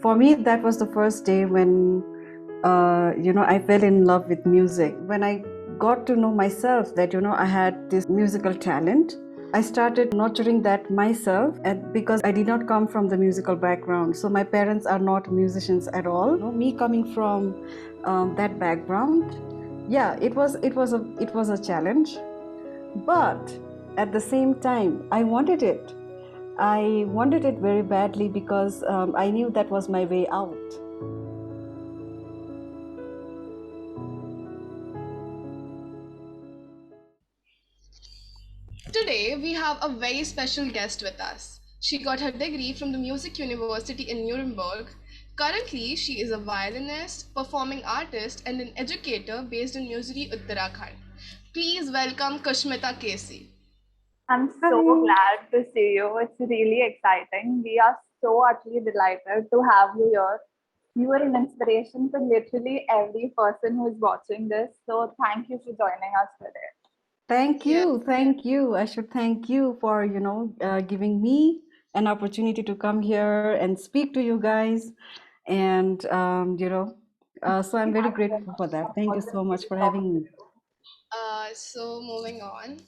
For me, that was the first day when, I fell in love with music. When I got to know myself that, I had this musical talent, I started nurturing that myself because I did not come from the musical background. So my parents are not musicians at all. Me coming from that background, yeah, it was a challenge, but at the same time, I wanted it. I wanted it very badly because I knew that was my way out. Today, we have a very special guest with us. She got her degree from the Music University in Nuremberg. Currently, she is a violinist, performing artist, and an educator based in Mussoorie, Uttarakhand. Please welcome Kushmita Casey. I'm so Hi. glad to see you. It's really exciting. We are so utterly delighted to have you here. You are an inspiration to literally every person who is watching this. So thank you for joining us today. Thank Yes. you. Thank you. I should thank you for, giving me an opportunity to come here and speak to you guys. And, so I'm very grateful for that. Thank you so much for having me. So moving on.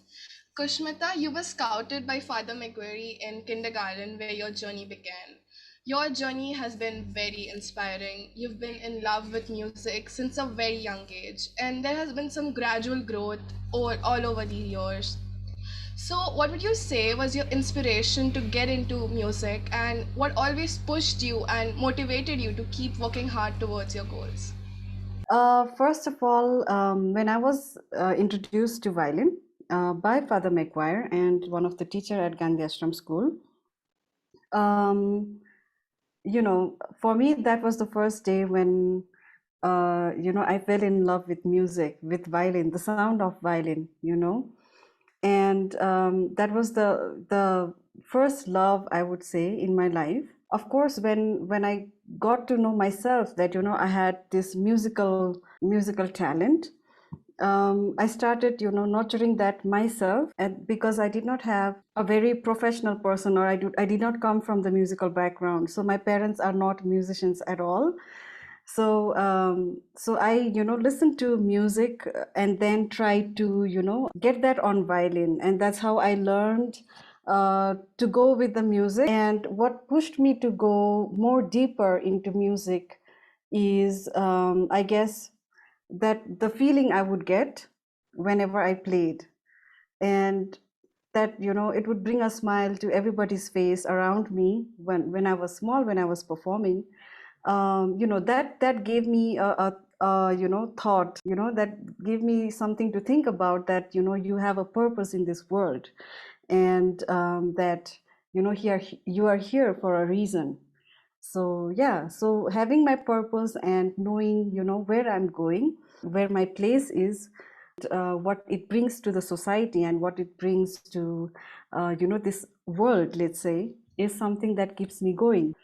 Kushmita, you were scouted by Father McQuarrie in kindergarten where your journey began. Your journey has been very inspiring. You've been in love with music since a very young age, and there has been some gradual growth all over the years. So, what would you say was your inspiration to get into music, and what always pushed you and motivated you to keep working hard towards your goals? First of all, when I was introduced to violin by Father McGuire and one of the teacher at Gandhi Ashram School, um, for me, that was the first day when, I fell in love with music, with violin, the sound of violin. And that was the first love, I would say, in my life. Of course, when I got to know myself that, I had this musical talent, I started, nurturing that myself, and because I did not have a very professional person, or I did not come from the musical background. So my parents are not musicians at all. So I, listened to music and then tried to, get that on violin, and that's how I learned to go with the music. And what pushed me to go more deeper into music is, I guess, that the feeling I would get whenever I played, and that, it would bring a smile to everybody's face around me when I was small, when I was performing. That gave me a thought, that gave me something to think about, that, you have a purpose in this world, and that, here you are here for a reason. So yeah, so having my purpose and knowing, where I'm going, where my place is, what it brings to the society and what it brings to, this world, let's say, is something that keeps me going.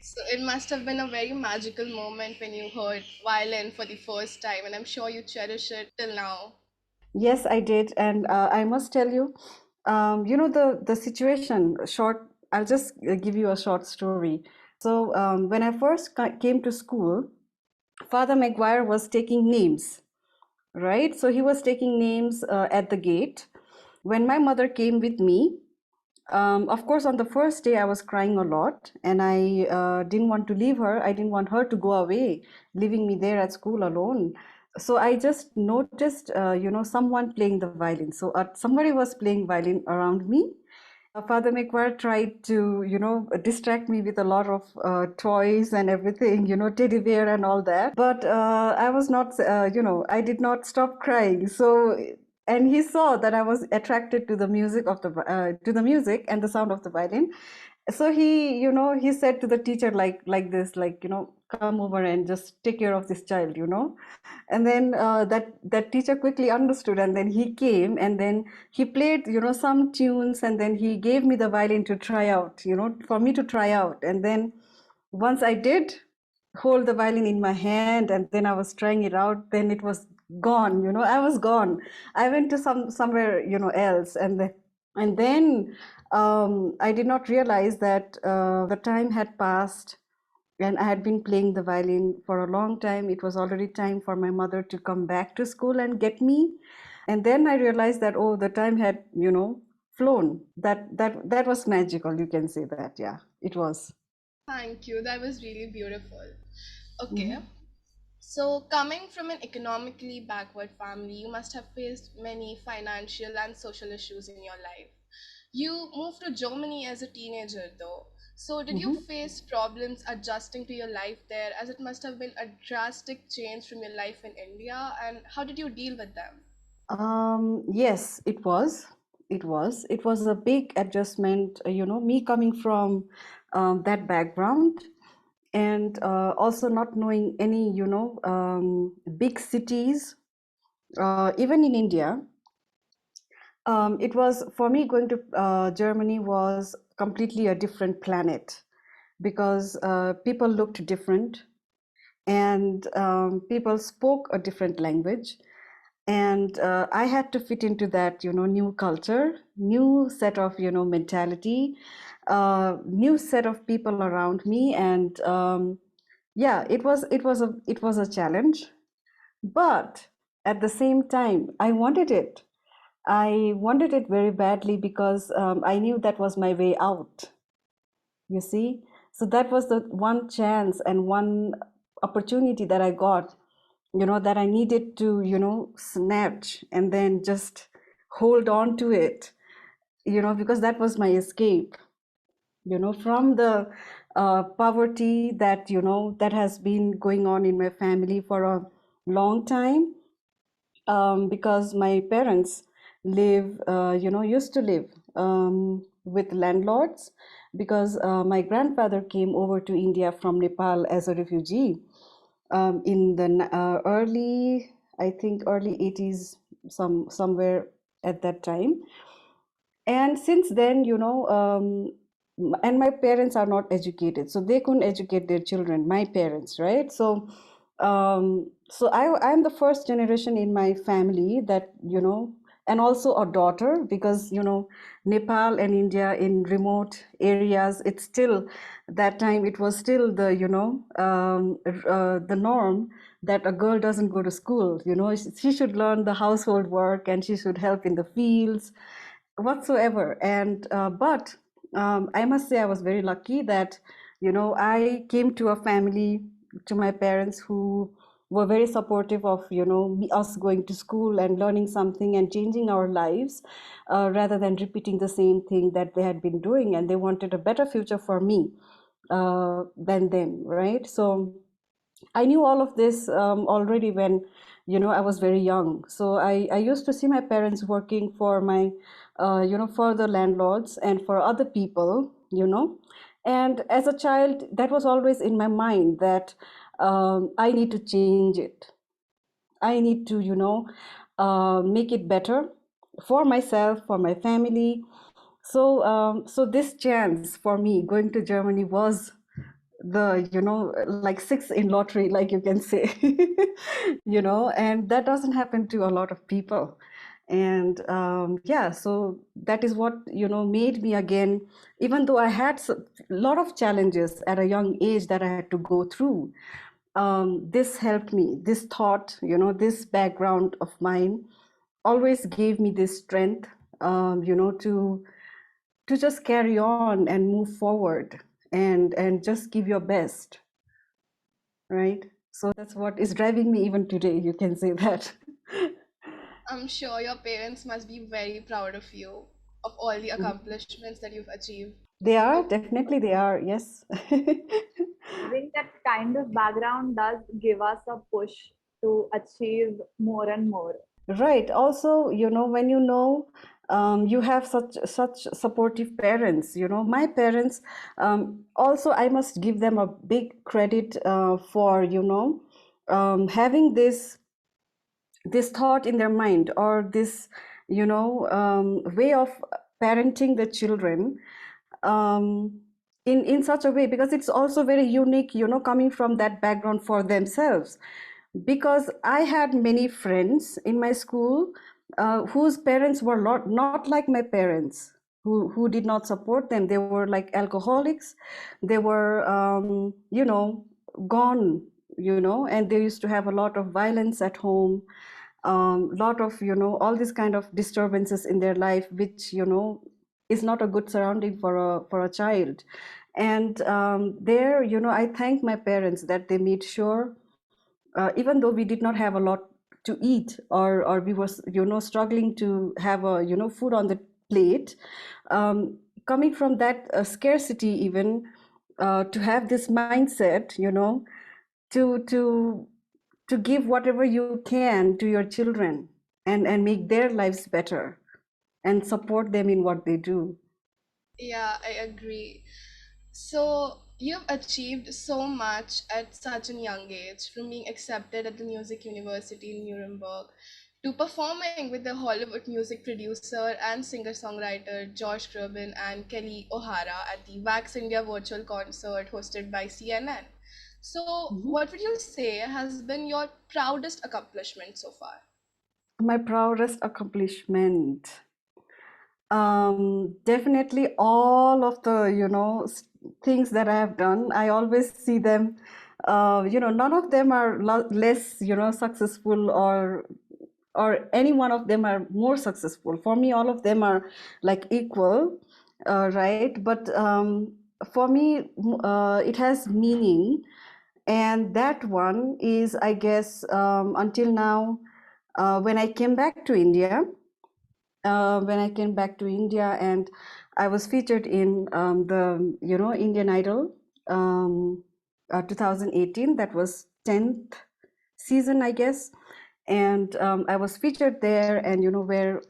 So it must have been a very magical moment when you heard violin for the first time, and I'm sure you cherish it till now. Yes, I did, and I must tell you, the situation. Short. I'll just give you a short story. So when I first came to school, Father McGuire was taking names, right? So he was taking names at the gate. When my mother came with me, of course, on the first day I was crying a lot, and I didn't want to leave her. I didn't want her to go away, leaving me there at school alone. So I just noticed, someone playing the violin. So somebody was playing violin around me. Father McQuarrie tried to, distract me with a lot of toys and everything, teddy bear and all that. But I was not, I did not stop crying. So, and he saw that I was attracted to the music of to the music and the sound of the violin. So he, he said to the teacher like this, like, come over and just take care of this child. And then that teacher quickly understood, and then he came, and then he played, some tunes, and then he gave me the violin to try out, for me to try out. And then once I did hold the violin in my hand, and then I was trying it out, then it was gone. I was gone. I went to somewhere else, and then I did not realize that the time had passed, and I had been playing the violin for a long time. It was already time for my mother to come back to school and get me. And then I realized that, oh, the time had, flown. That was magical. You can say that. Yeah, it was. Thank you. That was really beautiful. Okay. Mhm. So, coming from an economically backward family, you must have faced many financial and social issues in your life. You moved to Germany as a teenager, though. So, did you Mhm. face problems adjusting to your life there, as it must have been a drastic change from your life in India? And how did you deal with them? Yes, it was. It was. It was a big adjustment, me coming from that background, and also not knowing any, big cities, even in India. It was for me going to Germany was completely a different planet because people looked different, and people spoke a different language, and I had to fit into that new culture, new set of mentality, new set of people around me, and yeah, it was a challenge, but at the same time I wanted it very badly because I knew that was my way out, you see. So that was the one chance and one opportunity that I got, that I needed to, snatch and then just hold on to it, because that was my escape, from the poverty that, that has been going on in my family for a long time, because my parents used to live with landlords, because my grandfather came over to India from Nepal as a refugee in the I think early 80s, somewhere at that time. And since then, and my parents are not educated, so they couldn't educate their children, my parents, right? So I'm the first generation in my family that, and also a daughter, because, Nepal and India in remote areas, it's still, that time it was still the, the norm that a girl doesn't go to school. She should learn the household work and she should help in the fields whatsoever. And but I must say I was very lucky that, I came to a family, to my parents, who were very supportive of, us going to school and learning something and changing our lives, rather than repeating the same thing that they had been doing, and they wanted a better future for me than them, right? So I knew all of this already when, I was very young. So I used to see my parents working for for the landlords and for other people, And as a child, that was always in my mind that I need to change it. I need to, make it better for myself, for my family. So this chance for me going to Germany was the, like six in lottery, like you can say, and that doesn't happen to a lot of people. And yeah, so that is what, made me again, even though I had a lot of challenges at a young age that I had to go through. This helped me, this thought, this background of mine always gave me this strength, to just carry on and move forward, and just give your best, right? So that's what is driving me even today, you can say that. I'm sure your parents must be very proud of you, of all the accomplishments that you've achieved. They are, Oh, definitely they are, yes. Having that kind of background does give us a push to achieve more and more. Right. Also, when you have such supportive parents. My parents, also I must give them a big credit for, having this thought in their mind, or this, way of parenting the children, um, in such a way, because it's also very unique, coming from that background for themselves. because I had many friends in my school whose parents were not like my parents, who did not support them. They were like alcoholics. They were, gone, and they used to have a lot of violence at home, lot of, all these kind of disturbances in their life, which, is not a good surrounding for a child. And there, I thank my parents that they made sure, even though we did not have a lot to eat, or we were, struggling to have a, food on the plate, coming from that scarcity, even to have this mindset, to to give whatever you can to your children, and make their lives better, and support them in what they do. Yeah, I agree. So you've achieved so much at such a young age, from being accepted at the Music University in Nuremberg to performing with the Hollywood music producer and singer-songwriter Josh Groban and Kelly O'Hara at the Wax India virtual concert hosted by CNN. So, Mhm. what would you say has been your proudest accomplishment so far? My proudest accomplishment. Definitely all of the, things that I have done, I always see them, none of them are less, successful, or any one of them are more successful. For me, all of them are like equal, right? But for me, it has meaning. And that one is, I guess, until now, when I came back to India, and I was featured in the Indian Idol, 2018. That was 10th season, I guess, and I was featured there, and where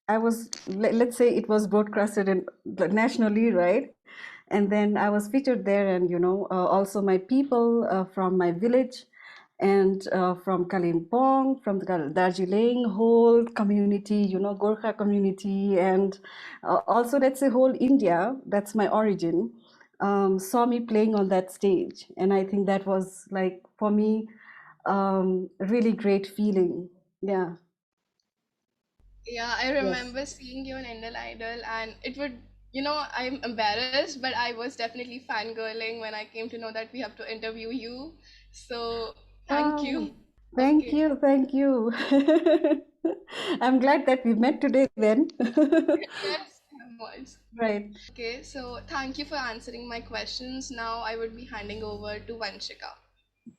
I was, let's say it was broadcasted in nationally, right? And then I was featured there, and also my people from my village, and from Kalimpong, from the Darjeeling whole community, Gorkha community, and also, let's say, whole India, that's my origin, saw me playing on that stage. And I think that was, like, for me, a really great feeling. Yeah. Yeah, I Yes. remember seeing you in Indian Idol, and it would, I'm embarrassed, but I was definitely fangirling when I came to know that we have to interview you. So, thank Oh, you. thank Okay. you, thank you. I'm glad that we met today then. Yes, I was. Right. Okay, so thank you for answering my questions. Now I would be handing over to Vanshika.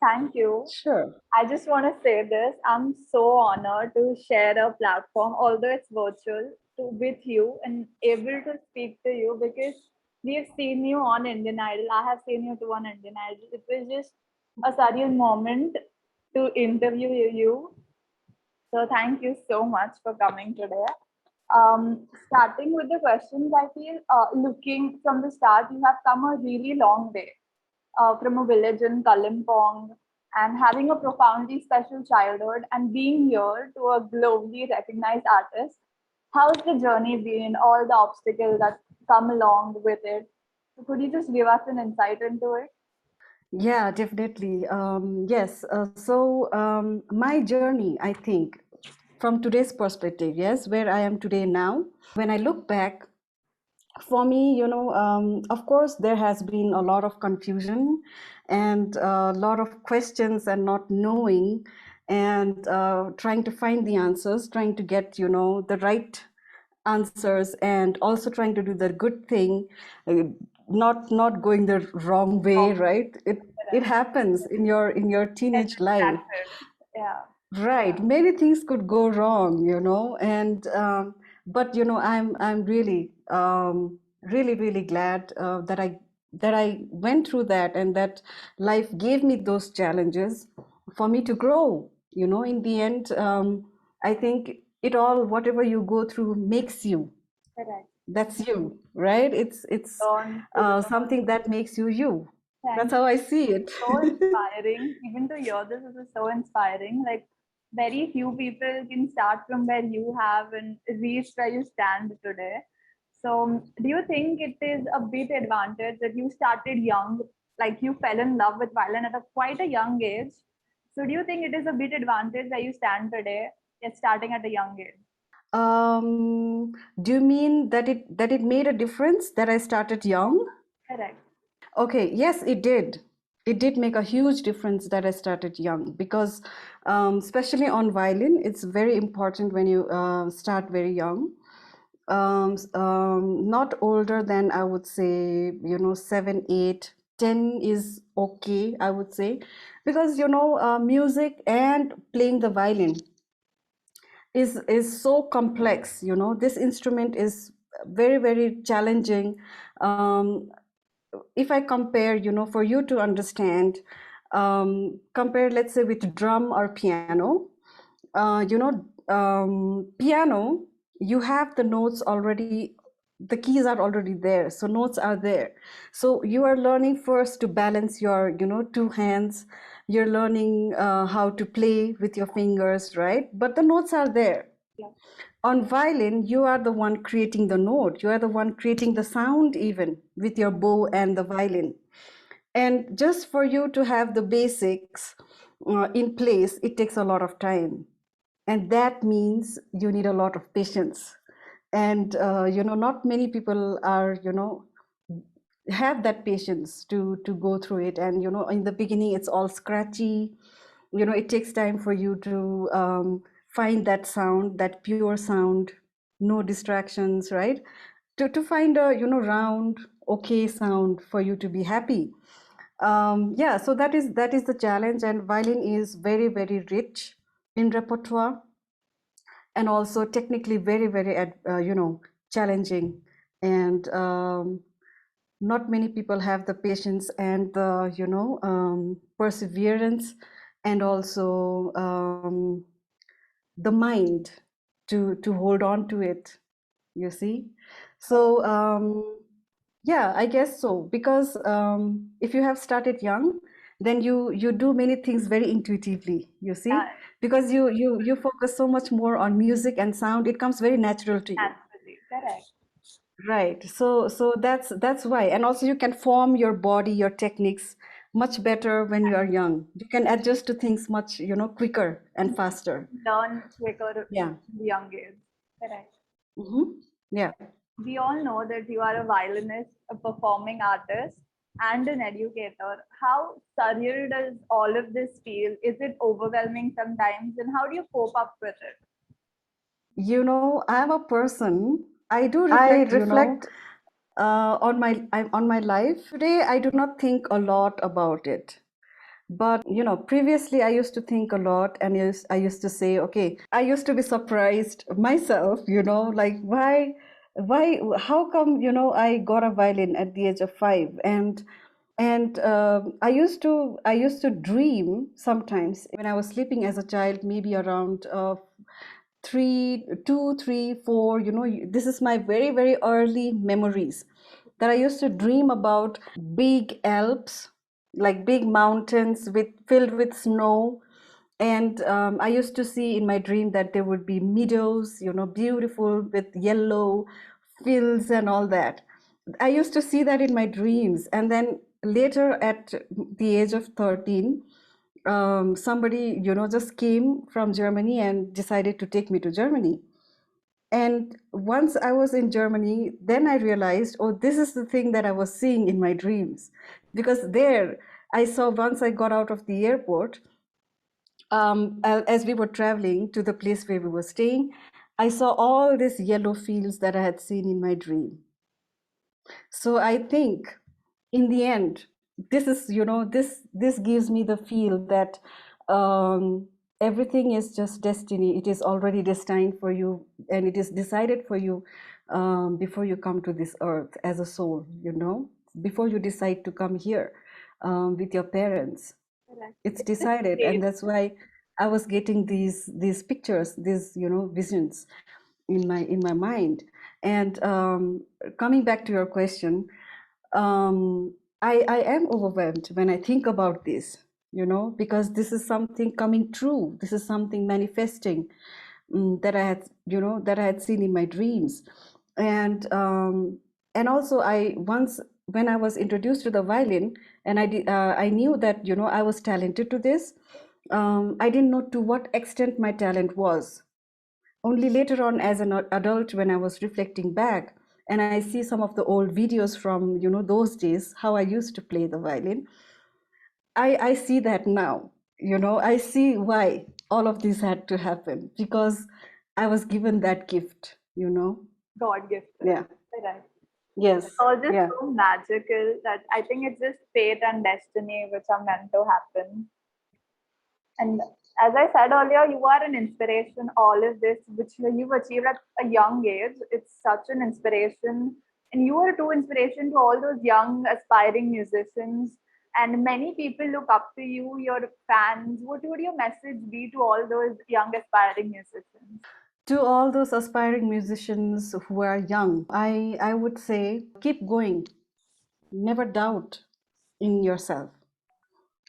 Thank you. Sure. I just want to say this. I'm so honored to share a platform, although it's virtual, with you and able to speak to you because we've seen you on Indian Idol. I have seen you too on Indian Idol. It was just a surreal moment to interview you. So thank you so much for coming today. Starting with the questions, I feel looking from the start, you have come a really long way from a village in Kalimpong and having a profoundly special childhood and being here to a globally recognized artist. How's the journey been? All the obstacles that come along with it. So could you just give us an insight into it? Yeah, definitely. Yes. My journey, I think, from today's perspective, yes, where I am today now, when I look back, for me, of course, there has been a lot of confusion, and a lot of questions, and not knowing, and trying to find the answers, trying to get, the right answers, and also trying to do the good thing, uh, not going the wrong way, right? It Correct. happens in your Get teenage life. distracted. Yeah. Right, many things could go wrong, and but I'm really, really, really glad that I went through that, and that life gave me those challenges for me to grow. In the end, I think it all, whatever you go through, makes you. Correct. That's you, right? It's Learn to grow. something that makes you you. That's Thank how you. I see it. So inspiring. Even to hear this is so inspiring. Like very few people can start from where you have and reach where you stand today. So do you think it is a big advantage that you started young, like you fell in love with violin at a quite a young age? So do you think it is a big advantage where you stand today, yet starting at a young age? Do you mean that it made a difference that I started young? Correct. Okay, yes, it did. It did make a huge difference that I started young because, especially on violin, it's very important when you start very young. Not older than I would say, 7, 8, 10 is okay, I would say, because music and playing the violin is so complex. This instrument is very, very challenging. Um, if I compare, for you to understand, compare, let's say, with drum or piano, piano, you have the notes already, the keys are already there, so notes are there. So you are learning first to balance your, two hands. You're learning how to play with your fingers, right? But the notes are there. Yeah. On violin, you are the one creating the note. You are the one creating the sound, even with your bow and the violin. And just for you to have the basics in place, it takes a lot of time. And that means you need a lot of patience. And, not many people are, have that patience to go through it. And, in the beginning, it's all scratchy. It takes time for you to find that sound, that pure sound, no distractions, right? To find a, round, okay sound for you to be happy. Yeah, so that is the challenge, and violin is very, very rich in repertoire, and also technically very, very challenging. And not many people have the patience and the perseverance, and also the mind to hold on to it, you see. So yeah, I guess so, because if you have started young, then you do many things very intuitively, you see. Yeah, Because you focus so much more on music and sound, it comes very natural to you. naturally. Correct. Right. So that's why. And also you can form your body, your techniques much better when you are young. You can adjust to things much, quicker and faster. Learn quicker Yeah. in the young age. Correct. Yeah. We all know that you are a violinist, a performing artist, and an educator. How surreal does all of this feel? Is it overwhelming sometimes? And how do you cope up with it? I'm a person, I do I reflect, reflect. on my life. Today, I do not think a lot about it. But, previously I used to think a lot, and I used to say, okay, I used to be surprised myself, like how come, I got a violin at the age of 5? And I used to dream sometimes when I was sleeping as a child, maybe around 4. This is my very, very early memories, that I used to dream about big Alps, like big mountains filled with snow. And I used to see in my dream that there would be meadows, beautiful with yellow fields and all that. I used to see that in my dreams. And then later, at the age of 13, somebody, just came from Germany and decided to take me to Germany. And once I was in Germany, then I realized, oh, this is the thing that I was seeing in my dreams. Because there, I saw, once I got out of the airport, as we were traveling to the place where we were staying, I saw all these yellow fields that I had seen in my dream. So I think, in the end, this gives me the feel that everything is just destiny. It is already destined for you, and it is decided for you before you come to this earth as a soul. Before you decide to come here with your parents, Correct. it's It's just decided. fate. And that's why I was getting these pictures, these visions in my mind. And coming back to your question, I am overwhelmed when I think about this, because this is something coming true. This is something manifesting, that I had seen in my dreams. And also, I once, when I was introduced to the violin, and I knew that, I was talented to this. I didn't know to what extent my talent was. Only later on, as an adult, when I was reflecting back, and I see some of the old videos from those days, how I used to play the violin, I see that now. I see why all of this had to happen, because I was given that gift. God gifted. Yeah. Right. Yes. All just Yeah. so magical that I think it's just fate and destiny which are meant to happen. And as I said earlier, you are an inspiration. All of this, which you've achieved at a young age, it's such an inspiration. And you are too inspiration to all those young aspiring musicians. And many people look up to you, your fans. What would your message be to all those young aspiring musicians? To all those aspiring musicians who are young, I would say keep going. Never doubt in yourself,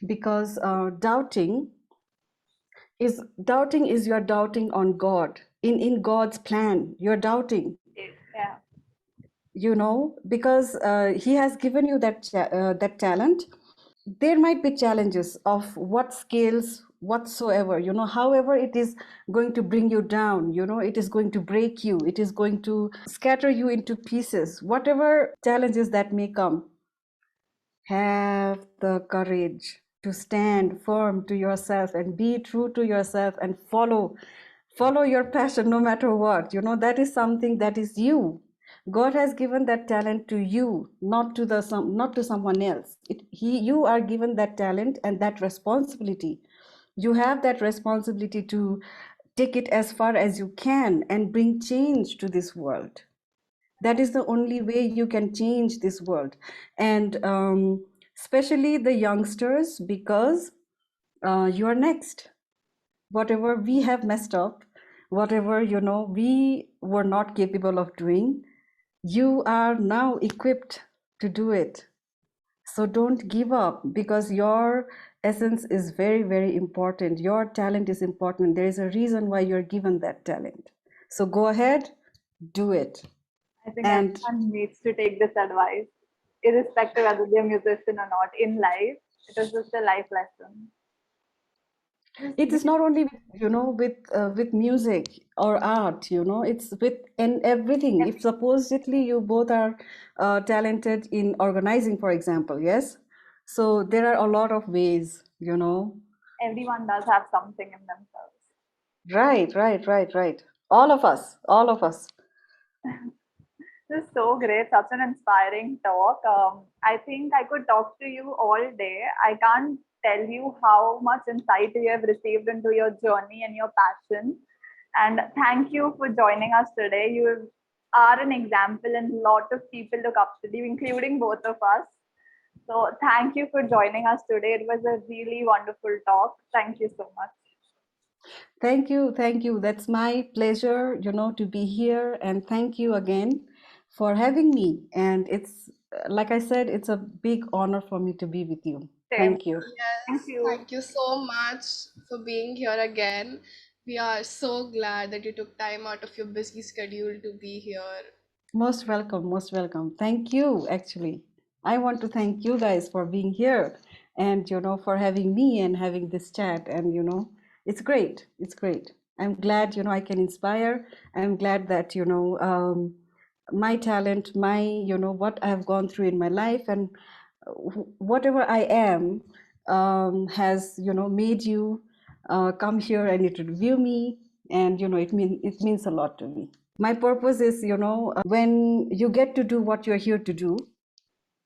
because doubting is you're doubting on God. In God's plan, you're doubting. Yeah. Because He has given you that talent. There might be challenges of what scales whatsoever, however it is going to bring you down, it is going to break you, it is going to scatter you into pieces. Whatever challenges that may come, have the courage to stand firm to yourself and be true to yourself and follow your passion no matter what. That is something that is you. God has given that talent to you, not to someone else. You are given that talent and that responsibility. You have that responsibility to take it as far as you can and bring change to this world. That is the only way you can change this world. And especially the youngsters, because you are next. Whatever we have messed up, whatever we were not capable of doing, you are now equipped to do it. So don't give up, because your essence is very, very important. Your talent is important. There is a reason why you're given that talent. So go ahead, do it. I think And everyone needs to take this advice, irrespective whether they're a musician or not. In life, it is just a life lesson. it is not only with music or art, it's with and everything. If supposedly you both are talented in organizing, for example, yes, so there are a lot of ways. Everyone does have something in themselves. Right. All of us. This is so great, such an inspiring talk. I think I could talk to you all day. I can't tell you how much insight you have received into your journey and your passion. And thank you for joining us today. You are an example, and a lot of people look up to you, including both of us. So thank you for joining us today. It was a really wonderful talk. Thank you so much. Thank you. That's my pleasure, to be here. And thank you again for having me. And it's, like I said, it's a big honor for me to be with you. Same. Thank you. Thank Yes, you. thank you so much for being here again. We are so glad that you took time out of your busy schedule to be here. Most welcome, most welcome. Thank you, actually. I want to thank you guys for being here and, for having me and having this chat. And, it's great. It's great. I'm glad, I can inspire. I'm glad that, my talent, what I have gone through in my life and whatever I am has, made you come here and interview me. And, it means a lot to me. My purpose is, when you get to do what you're here to do,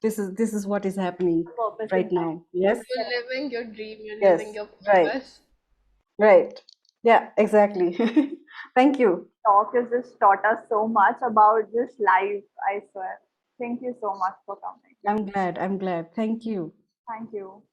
this is what is happening Purpose in right life. now. Yes, You're living your dream, you're living yes, your right, purpose. right. Yeah, exactly. Thank you. Talk has just taught us so much about just life, I swear. Thank you so much for coming. I'm glad. Thank you. Thank you.